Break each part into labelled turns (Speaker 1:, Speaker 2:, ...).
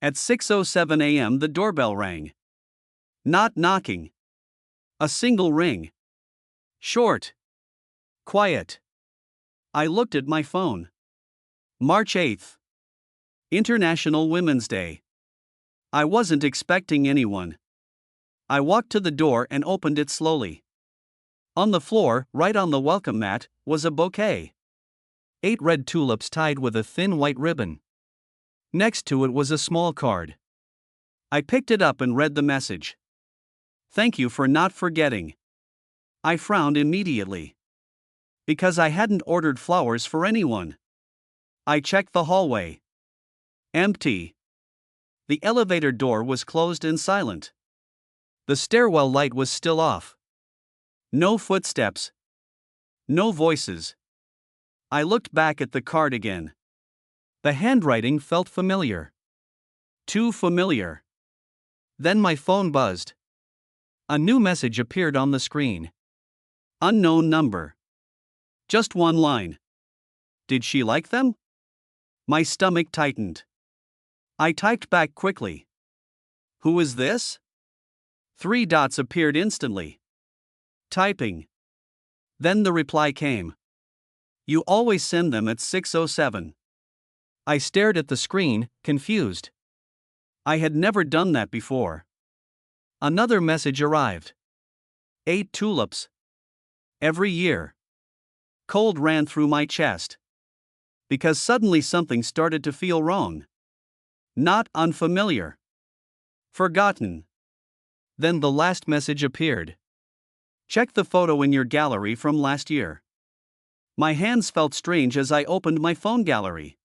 Speaker 1: At 6:07 a.m., the doorbell rang. Not knocking. A single ring. Short. Quiet. I looked at my phone. March 8th. International Women's Day. I wasn't expecting anyone. I walked to the door and opened it slowly. On the floor, right on the welcome mat, was a bouquet. 8 red tulips tied with a thin white ribbon. Next to it was a small card. I picked it up and read the message. Thank you for not forgetting. I frowned immediately. Because I hadn't ordered flowers for anyone. I checked the hallway. Empty. The elevator door was closed and silent. The stairwell light was still off. No footsteps. No voices. I looked back at the card again. The handwriting felt familiar. Too familiar. Then my phone buzzed. A new message appeared on the screen. Unknown number. Just one line. Did she like them? My stomach tightened. I typed back quickly. Who is this? 3 dots appeared instantly. Typing. Then the reply came. You always send them at 6:07. I stared at the screen, confused. I had never done that before. Another message arrived. 8 tulips. Every year. Cold ran through my chest. Because suddenly something started to feel wrong. Not unfamiliar. Forgotten. Then the last message appeared. Check the photo in your gallery from last year. My hands felt strange as I opened my phone gallery.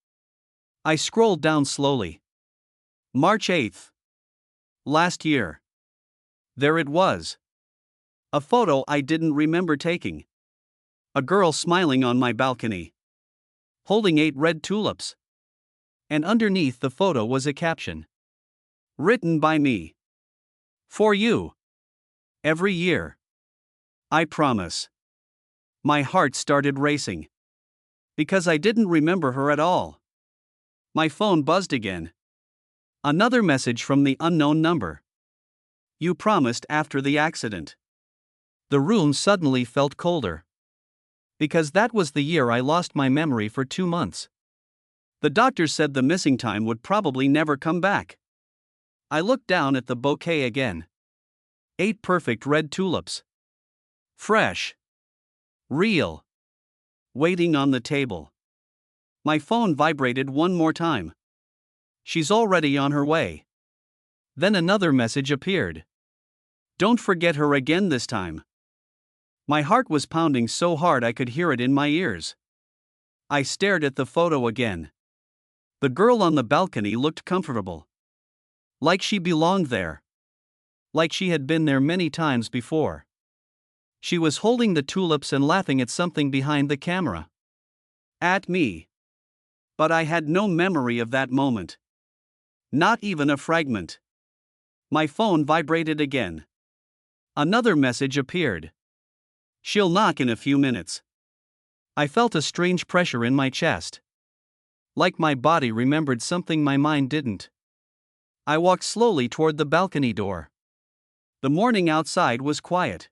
Speaker 1: I scrolled down slowly. March 8th. Last year. There it was. A photo I didn't remember taking. A girl smiling on my balcony. Holding 8 red tulips. And underneath the photo was a caption. Written by me. For you. Every year. I promise. My heart started racing. Because I didn't remember her at all. My phone buzzed again. Another message from the unknown number. You promised after the accident. The room suddenly felt colder. Because that was the year I lost my memory for 2 months. The doctor said the missing time would probably never come back. I looked down at the bouquet again. 8 perfect red tulips. Fresh. Real. Waiting on the table. My phone vibrated one more time. She's already on her way. Then another message appeared. Don't forget her again this time. My heart was pounding so hard I could hear it in my ears. I stared at the photo again. The girl on the balcony looked comfortable. Like she belonged there. Like she had been there many times before. She was holding the tulips and laughing at something behind the camera. At me. But I had no memory of that moment. Not even a fragment. My phone vibrated again. Another message appeared. She'll knock in a few minutes. I felt a strange pressure in my chest. Like my body remembered something my mind didn't. I walked slowly toward the balcony door. The morning outside was quiet.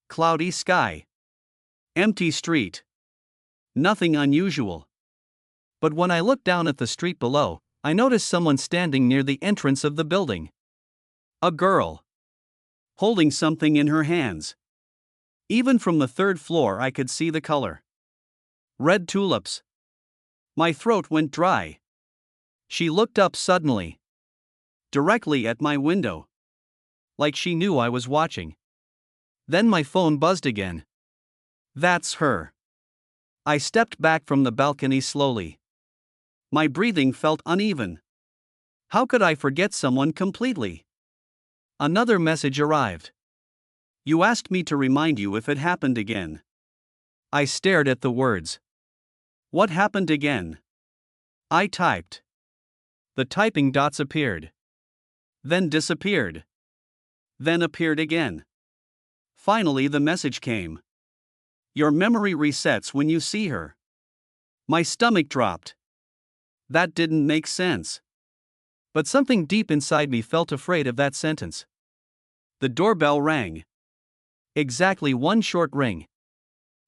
Speaker 1: Cloudy sky. Empty street. Nothing unusual. But when I looked down at the street below, I noticed someone standing near the entrance of the building. A girl. Holding something in her hands. Even from the 3rd floor I could see the color. Red tulips. My throat went dry. She looked up suddenly. Directly at my window. Like she knew I was watching. Then my phone buzzed again. That's her. I stepped back from the balcony slowly. My breathing felt uneven. How could I forget someone completely? Another message arrived. You asked me to remind you if it happened again. I stared at the words. What happened again? I typed. The typing dots appeared. Then disappeared. Then appeared again. Finally the message came. Your memory resets when you see her. My stomach dropped. That didn't make sense. But something deep inside me felt afraid of that sentence. The doorbell rang. Exactly one short ring.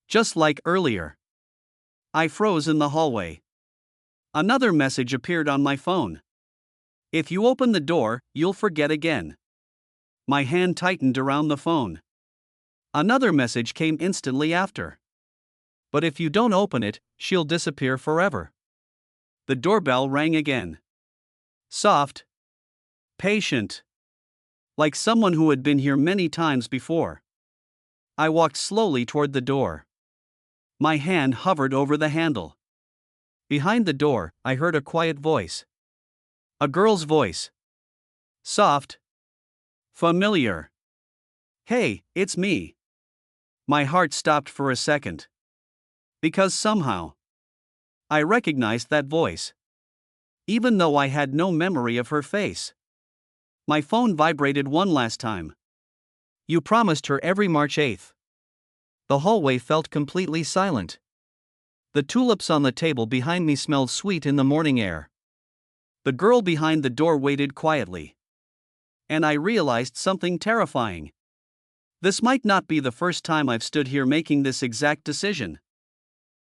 Speaker 1: Just like earlier. I froze in the hallway. Another message appeared on my phone. If you open the door, you'll forget again. My hand tightened around the phone. Another message came instantly after. But if you don't open it, she'll disappear forever. The doorbell rang again. Soft. Patient. Like someone who had been here many times before. I walked slowly toward the door. My hand hovered over the handle. Behind the door, I heard a quiet voice. A girl's voice. Soft. Familiar. Hey, it's me. My heart stopped for a second. Because somehow, I recognized that voice. Even though I had no memory of her face. My phone vibrated one last time. You promised her every March 8th. The hallway felt completely silent. The tulips on the table behind me smelled sweet in the morning air. The girl behind the door waited quietly. And I realized something terrifying. This might not be the first time I've stood here making this exact decision.